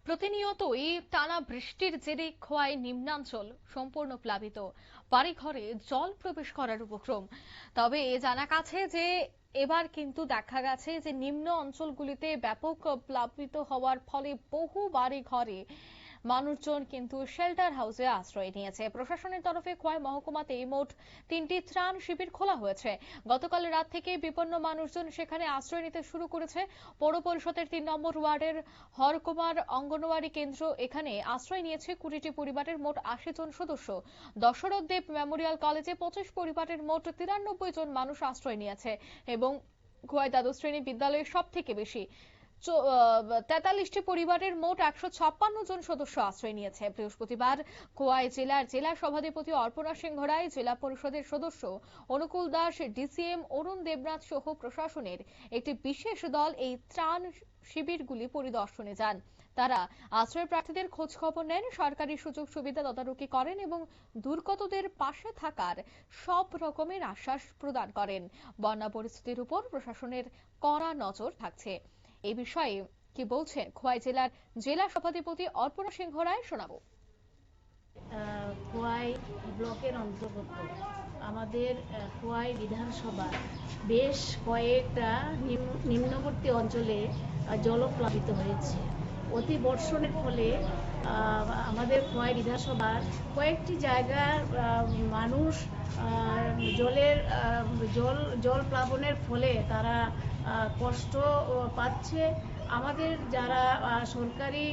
প্রতিনিয়তই টানা বৃষ্টির জেরে খোয়াই নিম্নাঞ্চল সম্পূর্ণ প্লাবিত, বাড়িঘরে জল প্রবেশ করার উপক্রম। তবে জানা গেছে যে এবার কিন্তু দেখা গেছে যে নিম্ন অঞ্চলগুলিতে ব্যাপক প্লাবিত হওয়ার ফলে বহু বাড়ি ঘরে মানুষজন কিন্তু শেল্টার হাউসে আশ্রয় নিয়েছে। প্রশাসনের তরফে খোয়াই মহকুমাতে মোট 3টি ত্রাণ শিবির খোলা হয়েছে। গতকাল রাত থেকে বিপন্ন মানুষজন সেখানে আশ্রয় নিতে শুরু করেছে। পৌর পরিষদের 3 নম্বর ওয়ার্ডের হরকুমার অঙ্গনওয়াড়ি কেন্দ্র এখানে আশ্রয় নিয়েছে 20টি পরিবারের মোট 80 জন সদস্য। দশরথ দেব মেমোরিয়াল কলেজে 25 পরিবারের মোট 93 জন মানুষ আশ্রয় নিয়েছে এবং খোয়াই দ্বাদশ শ্রেণী বিদ্যালয়ের সব থেকে বেশি 43টি পরিবারের মোট 156 জন সদস্য আশ্রয় নিয়েছে। বৃহস্পতিবার খোয়াই জেলা সভাধিপতি অর্পণা সিংহ রায়, জেলা পরিষদের সদস্য অনুকূল দাস, ডিসিএম অরুণ দেবনাথ সহ প্রশাসনের একটি বিশেষ দল এই ত্রাণ শিবিরগুলি পরিদর্শনে যান। তারা আশ্রয় প্রার্থীদের খোঁজ খবর নেন, সরকারি সুযোগ সুবিধা তদারকি করেন এবং দুর্গতদের পাশে থাকার সব রকমের আশ্বাস প্রদান করেন। বন্যা পরিস্থিতির উপর প্রশাসনের কড়া নজর থাকছে। এই বিষয়ে কি বলছেন খোয়াই জেলার জেলা সভাধিপতি অর্পণা সিংহ রায়, শোনাবো। খোয়াই ব্লকের অন্তর্গত আমাদের খোয়াই বিধানসভা বেশ কয়েকটা নিম্নবর্তী অঞ্চলে জলপ্লাবিত হয়েছে। অতি বর্ষণের ফলে আমাদের খোয়াই বিধানসভার কয়েকটি জায়গার মানুষ জল প্লাবনের ফলে তারা কষ্ট পাচ্ছে। আমাদের যারা সরকারি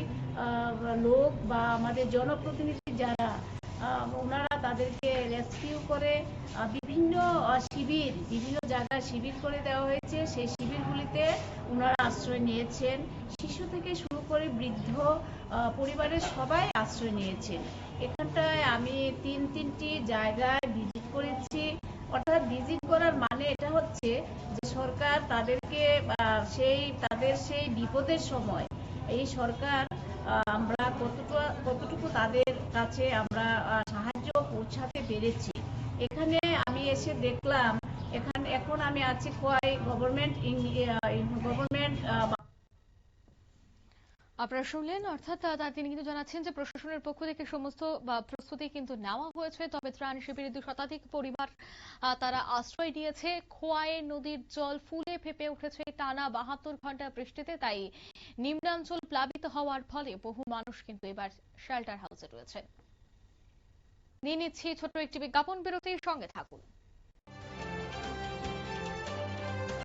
লোক বা আমাদের জনপ্রতিনিধি যারা ওনারা তাদেরকে রেস্কিউ করে বিভিন্ন জায়গায় শিবির করে দেওয়া হয়েছে। সেই শিবিরগুলিতে ওনারা আশ্রয় নিয়েছেন। শিশু থেকে শুরু করে বৃদ্ধ পরিবারের সবাই আশ্রয় নিয়েছেন। এখানটায় আমি তিনটি জায়গায় ভিজিট করেছি। অর্থাৎ ভিজিট করার মানে এটা হচ্ছে যে সরকার তাদেরকে তাদের সেই বিপদের সময় এই সরকার আমরা কতটুকু তাদের কাছে আমরা সাহায্য পৌঁছাতে পেরেছি। এখানে আমি এসে দেখলাম এখন আমি আছি খোয়াই গভর্নমেন্ট। আপনারা শুনলেন, অর্থাৎ তিনি কিন্তু জানাচ্ছেন যে প্রশাসনের পক্ষ থেকে সমস্ত প্রস্তুতি কিন্তু নেওয়া হয়েছে। তবে ত্রাণ শিবিরে 2 শতাধিক পরিবার তারা আশ্রয় নিয়েছে। খোয়াই নদীর জল ফুলে ফেপে উঠেছে টানা 72 ঘন্টা বৃষ্টিতে, তাই নিম্নাঞ্চল প্লাবিত হওয়ার ফলে বহু মানুষ কিন্তু এবার শেল্টার হাউসে রয়েছে। নিয়ে নিচ্ছি ছোট্ট একটি বিজ্ঞাপন বিরতির সঙ্গে থাকুন।